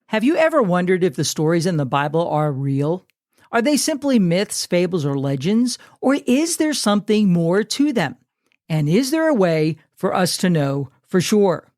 Have you ever wondered if the stories in the Bible are real? Are they simply myths, fables, or legends? Or is there something more to them? And is there a way for us to know for sure?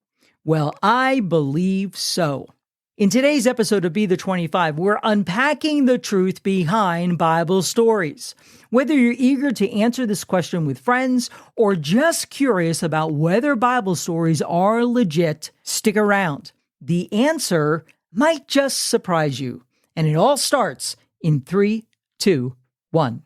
Well, I believe so. In today's episode of Be the 25, we're unpacking the truth behind Bible stories. Whether you're eager to answer this question with friends or just curious about whether Bible stories are legit, stick around. The answer might just surprise you. And it all starts in 3, 2, 1.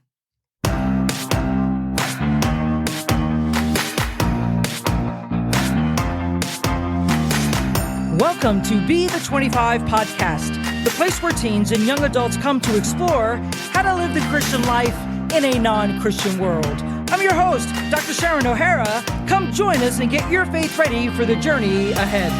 Welcome to Be the 25 podcast, the place where teens and young adults come to explore how to live the Christian life in a non-Christian world. I'm your host, Dr. Sharon O'Hara. Come join us and get your faith ready for the journey ahead.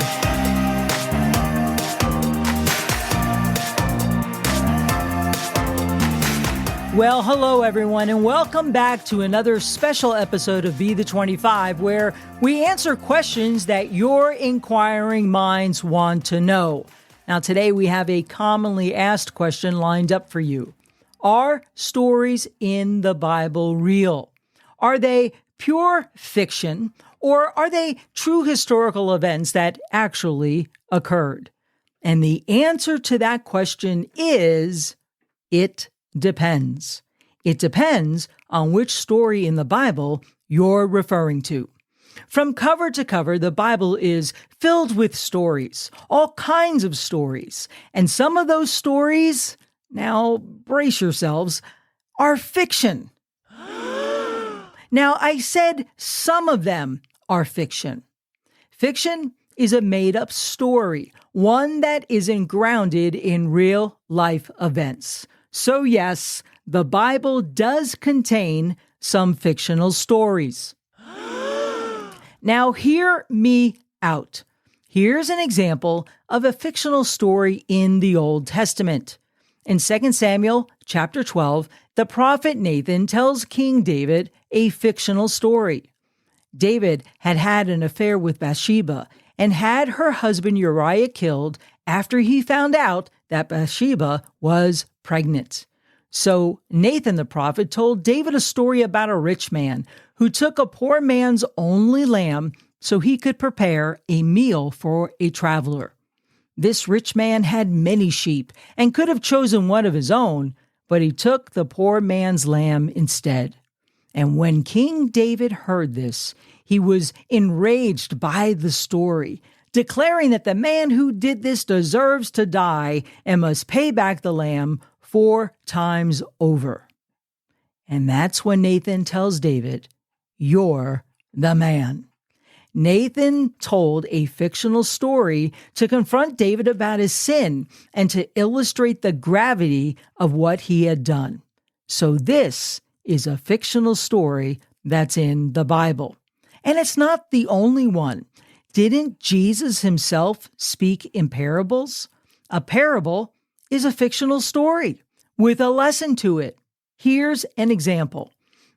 Well, hello everyone, and welcome back to another special episode of Be the 25, where we answer questions that your inquiring minds want to know. Now, today we have a commonly asked question lined up for you. Are stories in the Bible real? Are they pure fiction, or are they true historical events that actually occurred? And the answer to that question is, it depends. It depends on which story in the Bible you're referring to. From cover to cover, the Bible is filled with stories, all kinds of stories. And some of those stories, now brace yourselves, are fiction. Now, I said some of them are fiction. Fiction is a made-up story, one that isn't grounded in real-life events. So yes, the Bible does contain some fictional stories. Now, hear me out. Here's an example of a fictional story in the Old Testament. In 2 Samuel chapter 12, the prophet Nathan tells King David a fictional story. David had had an affair with Bathsheba and had her husband Uriah killed after he found out that Bathsheba was pregnant. So Nathan the prophet told David a story about a rich man who took a poor man's only lamb so he could prepare a meal for a traveler. This rich man had many sheep and could have chosen one of his own, but he took the poor man's lamb instead. And when King David heard this, he was enraged by the story, declaring that the man who did this deserves to die and must pay back the lamb 4 times over. And that's when Nathan tells David, "You're the man." Nathan told a fictional story to confront David about his sin and to illustrate the gravity of what he had done. So this is a fictional story that's in the Bible. And it's not the only one. Didn't Jesus himself speak in parables? A parable is a fictional story with a lesson to it. Here's an example.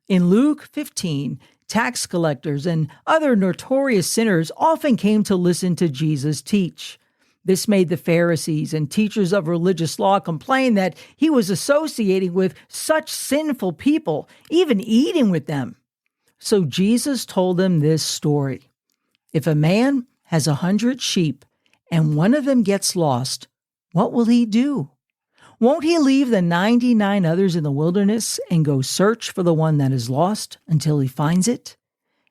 In Luke 15, tax collectors and other notorious sinners often came to listen to Jesus teach. This made the Pharisees and teachers of religious law complain that he was associating with such sinful people, even eating with them. So Jesus told them this story. If a man has 100 sheep and one of them gets lost, what will he do? Won't he leave the 99 others in the wilderness and go search for the one that is lost until he finds it?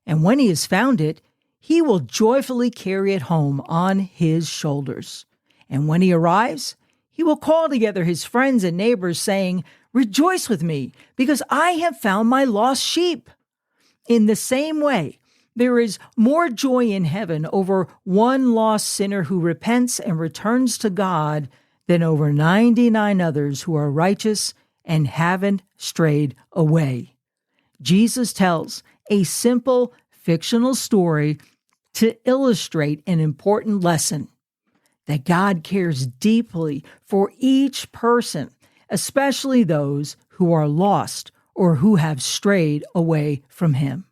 And when he has found it, he will joyfully carry it home on his shoulders. And when he arrives, he will call together his friends and neighbors, saying, "Rejoice with me, because I have found my lost sheep." In the same way, there is more joy in heaven over one lost sinner who repents and returns to God than over 99 others who are righteous and haven't strayed away. Jesus tells a simple fictional story to illustrate an important lesson, that God cares deeply for each person, especially those who are lost or who have strayed away from him.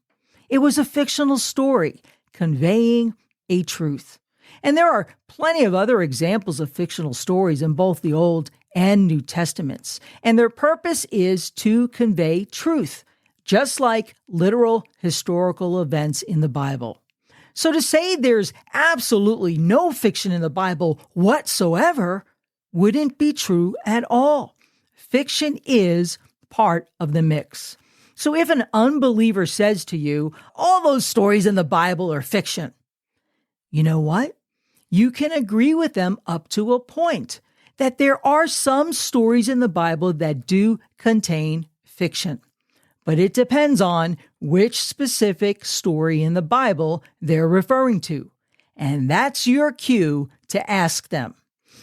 It was a fictional story conveying a truth. And there are plenty of other examples of fictional stories in both the Old and New Testaments. And their purpose is to convey truth, just like literal historical events in the Bible. So to say there's absolutely no fiction in the Bible whatsoever wouldn't be true at all. Fiction is part of the mix. So if an unbeliever says to you, all those stories in the Bible are fiction, you know what? You can agree with them up to a point, that there are some stories in the Bible that do contain fiction. But it depends on which specific story in the Bible they're referring to. And that's your cue to ask them.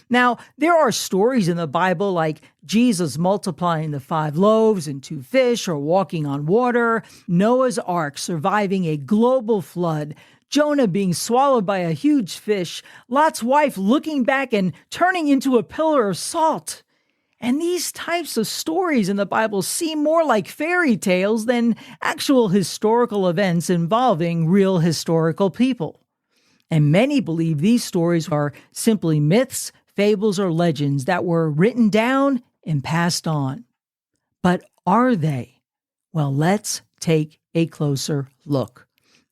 Now, there are stories in the Bible like Jesus multiplying the 5 loaves and 2 fish or walking on water, Noah's Ark surviving a global flood, Jonah being swallowed by a huge fish, Lot's wife looking back and turning into a pillar of salt. And these types of stories in the Bible seem more like fairy tales than actual historical events involving real historical people. And many believe these stories are simply myths, fables, or legends that were written down and passed on. But are they? Well, let's take a closer look.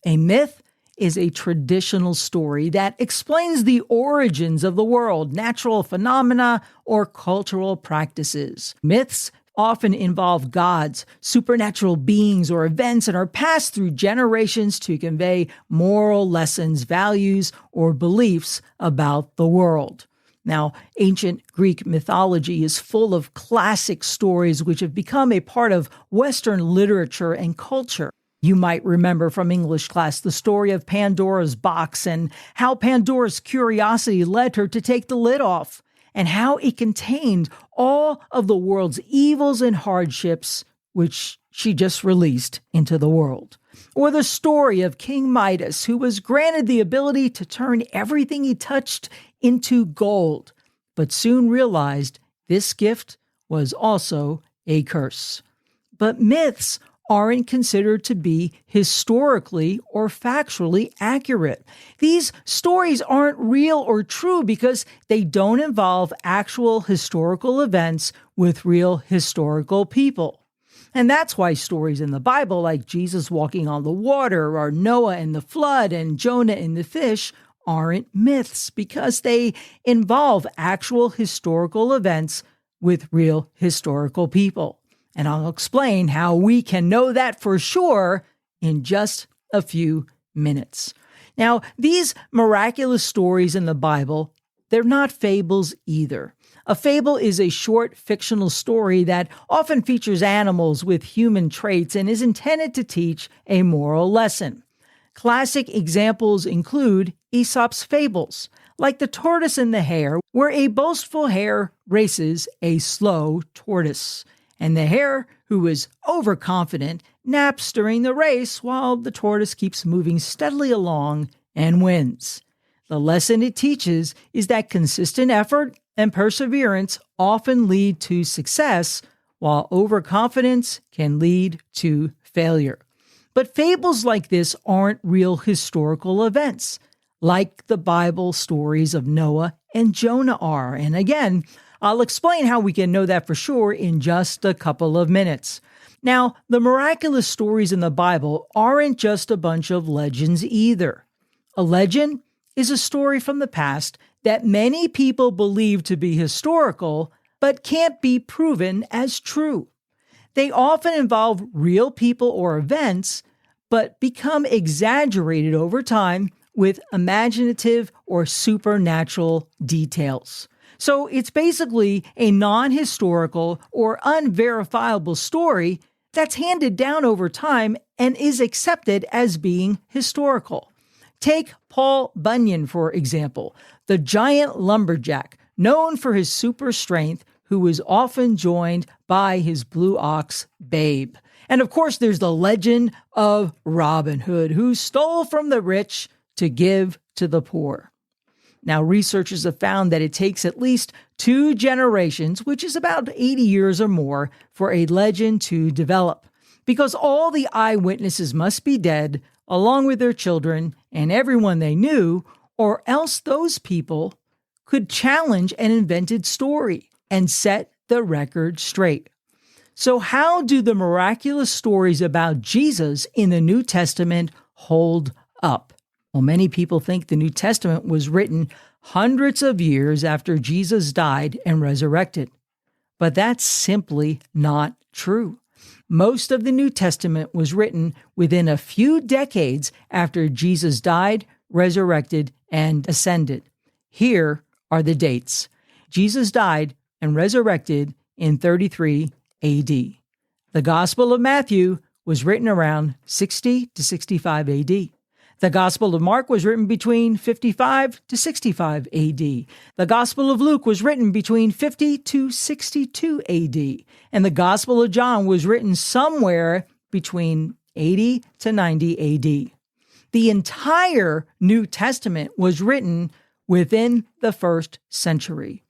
A myth is a traditional story that explains the origins of the world, natural phenomena, or cultural practices. Myths often involve gods, supernatural beings, or events and are passed through generations to convey moral lessons, values, or beliefs about the world. Now, ancient Greek mythology is full of classic stories which have become a part of Western literature and culture. You might remember from English class the story of Pandora's box and how Pandora's curiosity led her to take the lid off, and how it contained all of the world's evils and hardships, which she just released into the world. Or the story of King Midas, who was granted the ability to turn everything he touched into gold, but soon realized this gift was also a curse. But myths aren't considered to be historically or factually accurate. These stories aren't real or true because they don't involve actual historical events with real historical people. And that's why stories in the Bible like Jesus walking on the water or Noah and the flood and Jonah and the fish aren't myths because they involve actual historical events with real historical people. And I'll explain how we can know that for sure in just a few minutes. Now, these miraculous stories in the Bible, they're not fables either. A fable is a short fictional story that often features animals with human traits and is intended to teach a moral lesson. Classic examples include Aesop's fables, like the tortoise and the hare, where a boastful hare races a slow tortoise. And the hare, who is overconfident, naps during the race while the tortoise keeps moving steadily along and wins. The lesson it teaches is that consistent effort and perseverance often lead to success, while overconfidence can lead to failure. But fables like this aren't real historical events, like the Bible stories of Noah and Jonah are. And again, I'll explain how we can know that for sure in just a couple of minutes. Now, the miraculous stories in the Bible aren't just a bunch of legends either. A legend is a story from the past that many people believe to be historical, but can't be proven as true. They often involve real people or events, but become exaggerated over time with imaginative or supernatural details. So it's basically a non-historical or unverifiable story that's handed down over time and is accepted as being historical. Take Paul Bunyan, for example, the giant lumberjack, known for his super strength, who was often joined by his blue ox, Babe. And of course, there's the legend of Robin Hood, who stole from the rich to give to the poor. Now, researchers have found that it takes at least 2 generations, which is about 80 years or more, for a legend to develop, because all the eyewitnesses must be dead, along with their children and everyone they knew, or else those people could challenge an invented story and set the record straight. So how do the miraculous stories about Jesus in the New Testament hold up? Well, many people think the New Testament was written hundreds of years after Jesus died and resurrected. But that's simply not true. Most of the New Testament was written within a few decades after Jesus died, resurrected, and ascended. Here are the dates. Jesus died and resurrected in 33 AD. The Gospel of Matthew was written around 60 to 65 AD. The Gospel of Mark was written between 55 to 65 AD. The Gospel of Luke was written between 50 to 62 AD. And the Gospel of John was written somewhere between 80 to 90 AD. The entire New Testament was written within the first century.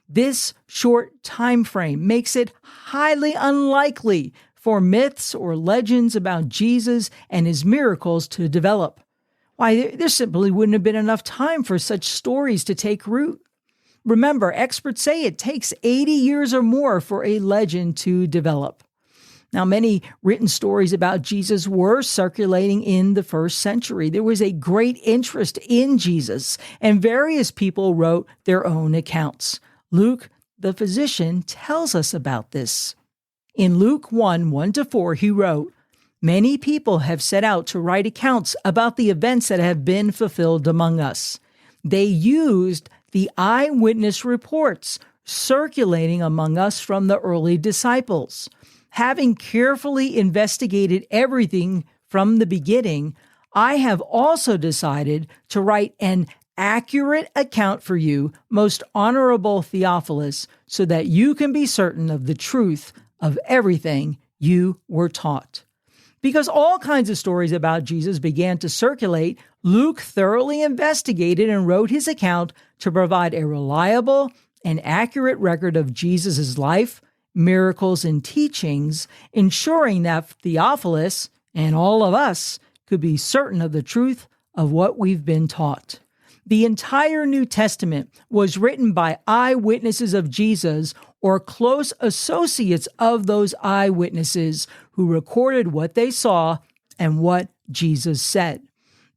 This short time frame makes it highly unlikely for myths or legends about Jesus and his miracles to develop. Why, there simply wouldn't have been enough time for such stories to take root. Remember, experts say it takes 80 years or more for a legend to develop. Now, many written stories about Jesus were circulating in the first century. There was a great interest in Jesus, and various people wrote their own accounts. Luke, the physician, tells us about this. In Luke 1:1-4, he wrote, "Many people have set out to write accounts about the events that have been fulfilled among us. They used the eyewitness reports circulating among us from the early disciples. Having carefully investigated everything from the beginning, I have also decided to write an accurate account for you, most honorable Theophilus, so that you can be certain of the truth of everything you were taught." Because all kinds of stories about Jesus began to circulate, Luke thoroughly investigated and wrote his account to provide a reliable and accurate record of Jesus' life, miracles, and teachings, ensuring that Theophilus and all of us could be certain of the truth of what we've been taught. The entire New Testament was written by eyewitnesses of Jesus or close associates of those eyewitnesses who recorded what they saw and what Jesus said.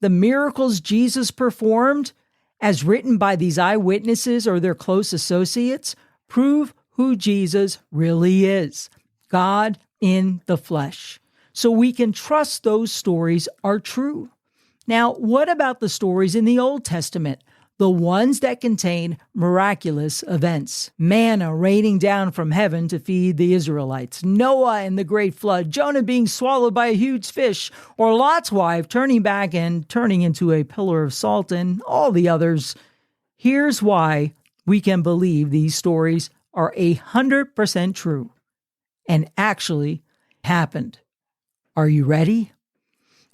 The miracles Jesus performed, as written by these eyewitnesses or their close associates, prove who Jesus really is, God in the flesh. So we can trust those stories are true. Now, what about the stories in the Old Testament? The ones that contain miraculous events. Manna raining down from heaven to feed the Israelites. Noah and the great flood. Jonah being swallowed by a huge fish. Or Lot's wife turning back and turning into a pillar of salt, and all the others. Here's why we can believe these stories are 100% true and actually happened. Are you ready?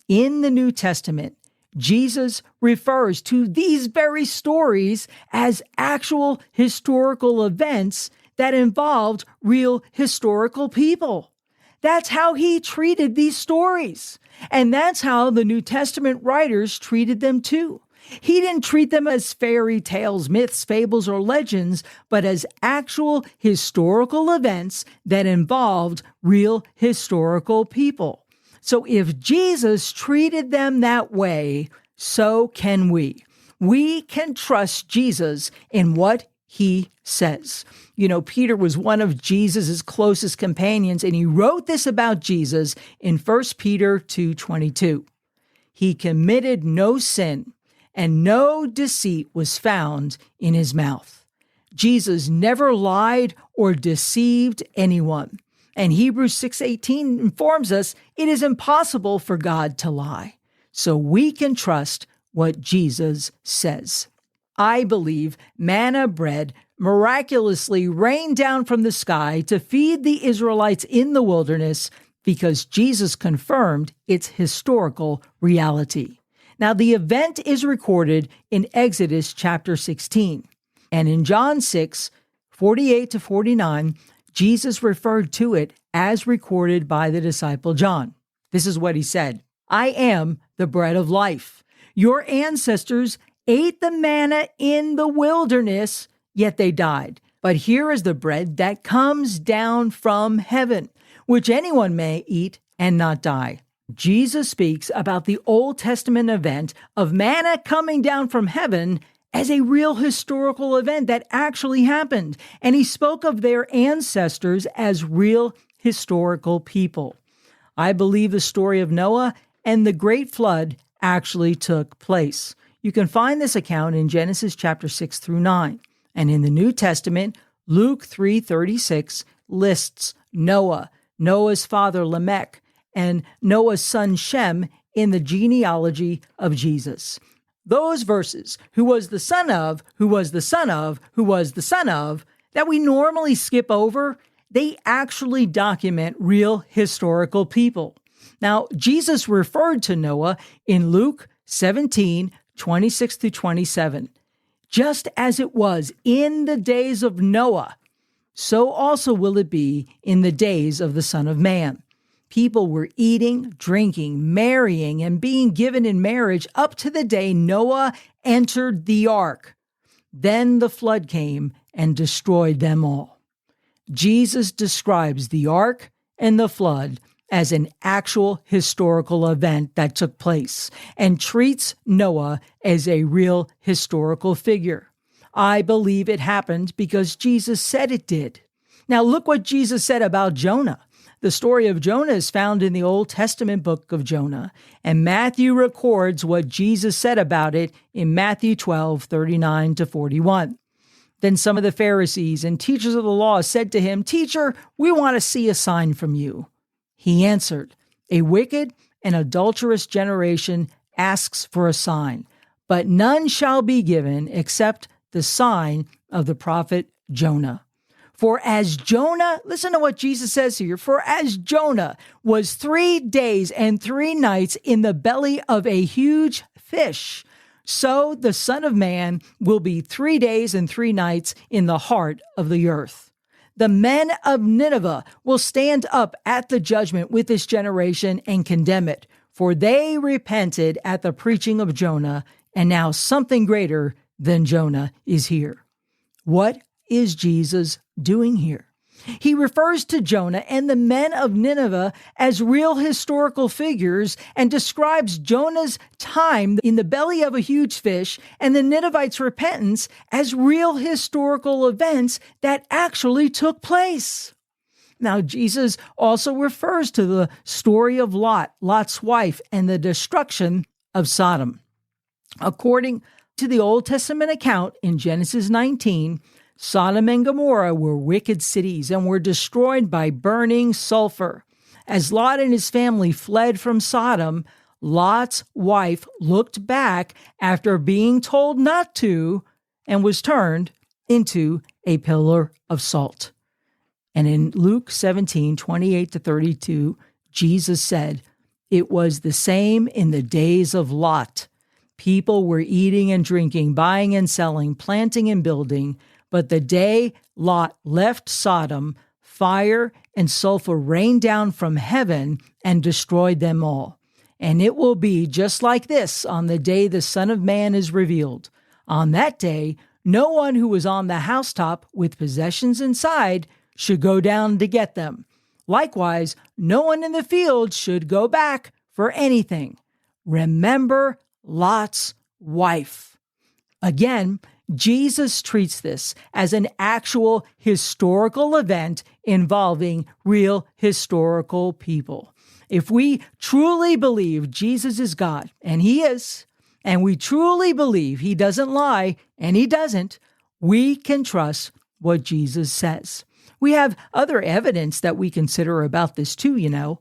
In the New Testament, Jesus refers to these very stories as actual historical events that involved real historical people. That's how he treated these stories. And that's how the New Testament writers treated them too. He didn't treat them as fairy tales, myths, fables, or legends, but as actual historical events that involved real historical people. So if Jesus treated them that way, so can we. We can trust Jesus in what he says. You know, Peter was one of Jesus' closest companions, and he wrote this about Jesus in 1 Peter 2:22. He committed no sin, and no deceit was found in his mouth. Jesus never lied or deceived anyone. And Hebrews 6:18 informs us it is impossible for God to lie. So we can trust what Jesus says. I believe manna bread miraculously rained down from the sky to feed the Israelites in the wilderness because Jesus confirmed its historical reality. Now, the event is recorded in Exodus chapter 16. And in John 6:48-49, Jesus referred to it as recorded by the disciple John. This is what he said: "I am the bread of life. Your ancestors ate the manna in the wilderness, yet they died. But here is the bread that comes down from heaven, which anyone may eat and not die. Jesus speaks about the Old Testament event of manna coming down from heaven as a real historical event that actually happened. And he spoke of their ancestors as real historical people. I believe the story of Noah and the great flood actually took place. You can find this account in Genesis chapter 6 through 9. And in the New Testament, Luke 3:36 lists Noah, Noah's father Lamech, and Noah's son Shem in the genealogy of Jesus. Those verses, who was the son of, who was the son of, who was the son of, that we normally skip over, they actually document real historical people. Now, Jesus referred to Noah in Luke 17:26 through 27. Just as it was in the days of Noah, so also will it be in the days of the Son of Man. People were eating, drinking, marrying, and being given in marriage up to the day Noah entered the ark. Then the flood came and destroyed them all. Jesus describes the ark and the flood as an actual historical event that took place and treats Noah as a real historical figure. I believe it happened because Jesus said it did. Now look what Jesus said about Jonah. The story of Jonah is found in the Old Testament book of Jonah, and Matthew records what Jesus said about it in Matthew 12:39 to 41. Then some of the Pharisees and teachers of the law said to him, "Teacher, we want to see a sign from you." He answered, "A wicked and adulterous generation asks for a sign, but none shall be given except the sign of the prophet Jonah. For as Jonah," listen to what Jesus says here, "for as Jonah was 3 days and 3 nights in the belly of a huge fish, so the Son of Man will be 3 days and 3 nights in the heart of the earth. The men of Nineveh will stand up at the judgment with this generation and condemn it, for they repented at the preaching of Jonah, and now something greater than Jonah is here." What is Jesus doing here? He refers to Jonah and the men of Nineveh as real historical figures and describes Jonah's time in the belly of a huge fish and the Ninevites' repentance as real historical events that actually took place. Now, Jesus also refers to the story of Lot, Lot's wife, and the destruction of Sodom. According to the Old Testament account in Genesis 19, Sodom and Gomorrah were wicked cities and were destroyed by burning sulfur. As Lot and his family fled from Sodom, Lot's wife looked back after being told not to and was turned into a pillar of salt. And in Luke 17:28 to 32, Jesus said, "It was the same in the days of Lot. People were eating and drinking, buying and selling, planting and building. But the day Lot left Sodom, fire and sulfur rained down from heaven and destroyed them all. And it will be just like this on the day the Son of Man is revealed. On that day, no one who was on the housetop with possessions inside should go down to get them. Likewise, no one in the field should go back for anything. Remember Lot's wife." Again, Jesus treats this as an actual historical event involving real historical people. If we truly believe Jesus is God, and he is, and we truly believe he doesn't lie, and he doesn't, we can trust what Jesus says. We have other evidence that we consider about this too, you know.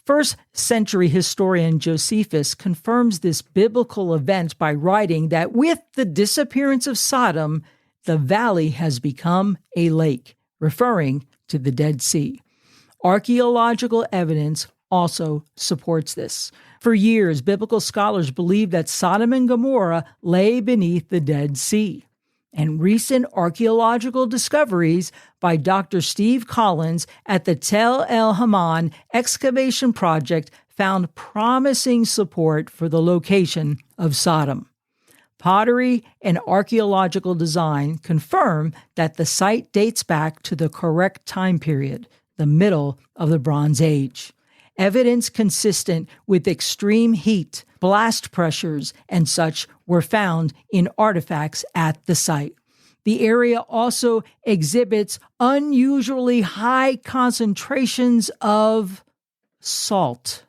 First-century historian Josephus confirms this biblical event by writing that with the disappearance of Sodom, the valley has become a lake, referring to the Dead Sea. Archaeological evidence also supports this. For years, biblical scholars believed that Sodom and Gomorrah lay beneath the Dead Sea. And recent archaeological discoveries by Dr. Steve Collins at the Tel El Haman excavation project found promising support for the location of Sodom. Pottery and archaeological design confirm that the site dates back to the correct time period, the middle of the Bronze Age. Evidence consistent with extreme heat, blast pressures, and such were found in artifacts at the site. The area also exhibits unusually high concentrations of salt.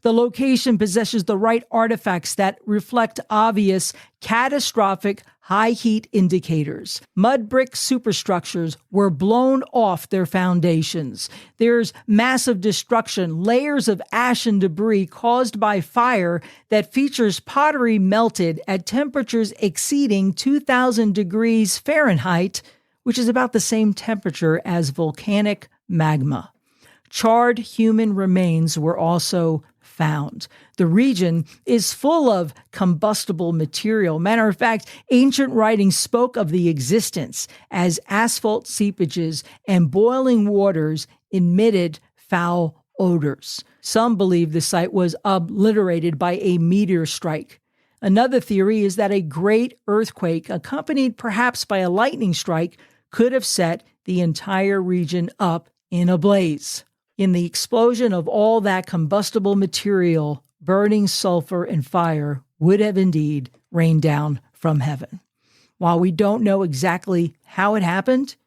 The location possesses the right artifacts that reflect obvious, catastrophic high heat indicators. Mud brick superstructures were blown off their foundations. There's massive destruction, layers of ash and debris caused by fire that features pottery melted at temperatures exceeding 2,000 degrees Fahrenheit, which is about the same temperature as volcanic magma. Charred human remains were also found. The region is full of combustible material. Matter of fact, ancient writings spoke of the existence as asphalt seepages and boiling waters emitted foul odors. Some believe the site was obliterated by a meteor strike. Another theory is that a great earthquake, accompanied perhaps by a lightning strike, could have set the entire region up in a blaze. In the explosion of all that combustible material, burning sulfur and fire would have indeed rained down from heaven. While we don't know exactly how it happened,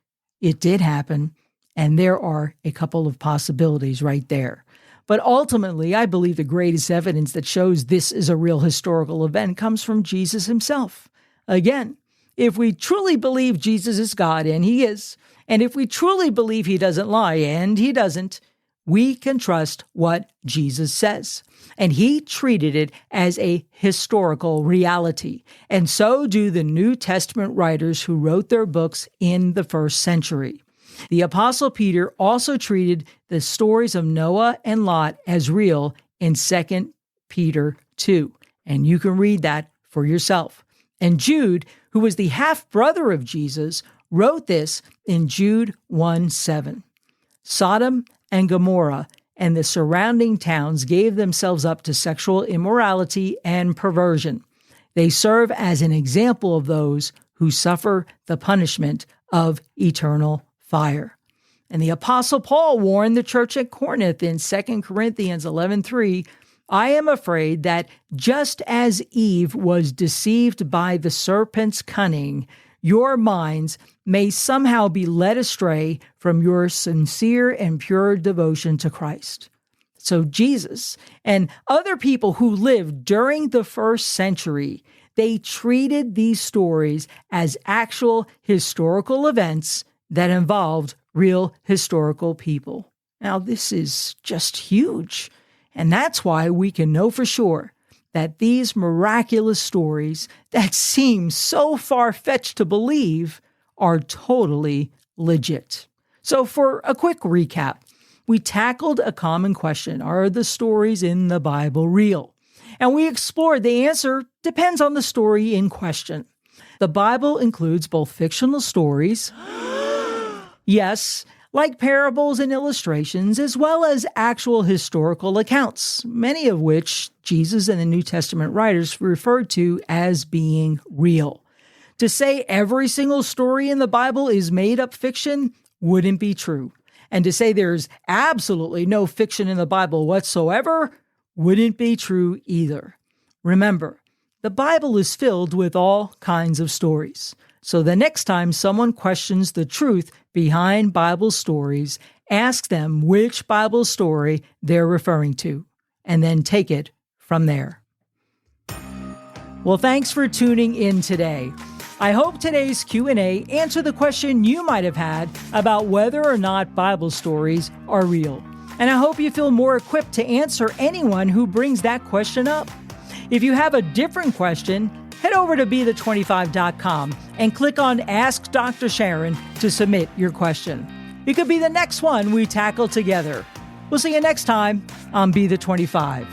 it did happen, and there are a couple of possibilities right there. But ultimately, I believe the greatest evidence that shows this is a real historical event comes from Jesus himself. Again, if we truly believe Jesus is God, and he is, and if we truly believe he doesn't lie, and he doesn't, we can trust what Jesus says. And he treated it as a historical reality. And so do the New Testament writers who wrote their books in the first century. The Apostle Peter also treated the stories of Noah and Lot as real in 2 Peter 2. And you can read that for yourself. And Jude, who was the half-brother of Jesus, wrote this in Jude 1:7. Sodom and Gomorrah and the surrounding towns gave themselves up to sexual immorality and perversion. They serve as an example of those who suffer the punishment of eternal fire. And the Apostle Paul warned the church at Corinth in 2 Corinthians 11:3, I am afraid that just as Eve was deceived by the serpent's cunning, your minds may somehow be led astray from your sincere and pure devotion to Christ. So Jesus and other people who lived during the first century, they treated these stories as actual historical events that involved real historical people. Now, this is just huge. And that's why we can know for sure that these miraculous stories that seem so far-fetched to believe are totally legit. So for a quick recap, we tackled a common question: are the stories in the Bible real? And we explored the answer depends on the story in question. The Bible includes both fictional stories, yes, like parables and illustrations, as well as actual historical accounts, many of which Jesus and the New Testament writers referred to as being real. To say every single story in the Bible is made-up fiction wouldn't be true. And to say there's absolutely no fiction in the Bible whatsoever wouldn't be true either. Remember, the Bible is filled with all kinds of stories. So the next time someone questions the truth behind Bible stories, ask them which Bible story they're referring to, and then take it from there. Well, thanks for tuning in today. I hope today's Q&A answered the question you might have had about whether or not Bible stories are real. And I hope you feel more equipped to answer anyone who brings that question up. If you have a different question, head over to BeThe25.com and click on Ask Dr. Sharon to submit your question. It could be the next one we tackle together. We'll see you next time on Be The 25.